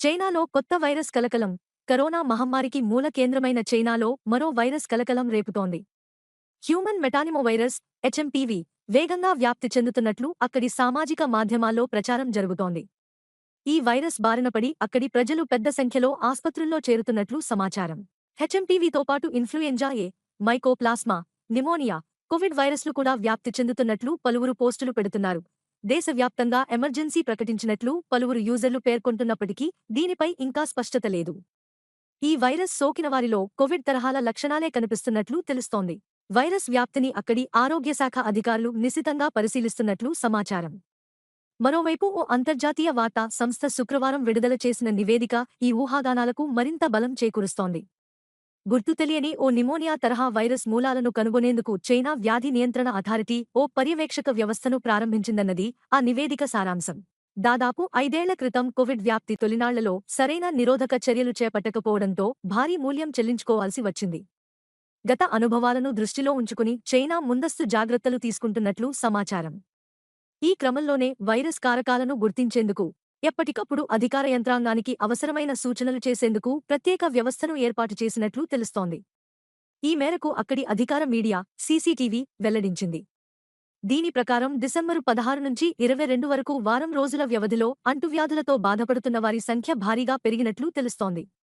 చైనాలో కొత్త వైరస్ కలకలం. కరోనా మహమ్మారికి మూల కేంద్రమైన చైనాలో మరో వైరస్ కలకలం రేపుతోంది. హ్యూమన్ మెటానిమోవైరస్ హెచ్ఎంపీవీ వేగంగా వ్యాప్తి చెందుతున్నట్లు అక్కడి సామాజిక మాధ్యమాల్లో ప్రచారం జరుగుతోంది. ఈ వైరస్ బారిన పడి అక్కడి ప్రజలు పెద్ద సంఖ్యలో ఆస్పత్రుల్లో చేరుతున్నట్లు సమాచారం. హెచ్ఎంపీవీతో పాటు ఇన్ఫ్లుయెంజా ఏ, మైకోప్లాస్మా, నిమోనియా, కోవిడ్ వైరస్లు కూడా వ్యాప్తి చెందుతున్నట్లు పలువురు పోస్టులు పెడుతున్నారు. దేశవ్యాప్తంగా ఎమర్జెన్సీ ప్రకటించినట్లు పలువురు యూజర్లు పేర్కొంటున్నప్పటికీ దీనిపై ఇంకా స్పష్టత లేదు. ఈ వైరస్ సోకిన వారిలో కోవిడ్ తరహాల లక్షణాలే కనిపిస్తున్నట్లు తెలుస్తోంది. వైరస్ వ్యాప్తిని అక్కడి ఆరోగ్యశాఖ అధికారులు నిశితంగా పరిశీలిస్తున్నట్లు సమాచారం. మరోవైపు ఓ అంతర్జాతీయ వార్తా సంస్థ శుక్రవారం విడుదల చేసిన నివేదిక ఈ ఊహాగానాలకు మరింత బలం చేకూరుస్తోంది. గుర్తు తెలియని ఓ నిమోనియా తరహా వైరస్ మూలాలను కనుగొనేందుకు చైనా వ్యాధి నియంత్రణ అథారిటీ ఓ పర్యవేక్షక వ్యవస్థను ప్రారంభించిందన్నది ఆ నివేదిక సారాంశం. దాదాపు 5 ఏళ్ల క్రితం కోవిడ్ వ్యాప్తి తొలినాళ్లలో సరైన నిరోధక చర్యలు చేపట్టకపోవడంతో భారీ మూల్యం చెల్లించుకోవాల్సి వచ్చింది. గత అనుభవాలను దృష్టిలో ఉంచుకుని చైనా ముందస్తు జాగ్రత్తలు తీసుకుంటున్నట్లు సమాచారం. ఈ క్రమంలోనే వైరస్ కారకాలను గుర్తించేందుకు ఎప్పటికప్పుడు అధికార యంత్రాంగానికి అవసరమైన సూచనలు చేసేందుకు ప్రత్యేక వ్యవస్థను ఏర్పాటు చేసినట్లు తెలుస్తోంది. ఈ మేరకు అక్కడి అధికార మీడియా సీసీటీవీ వెల్లడించింది. దీని ప్రకారం డిసెంబరు 16 నుంచి 22 వరకు వారం రోజుల వ్యవధిలో అంటువ్యాధులతో బాధపడుతున్న వారి సంఖ్య భారీగా పెరిగినట్లు తెలుస్తోంది.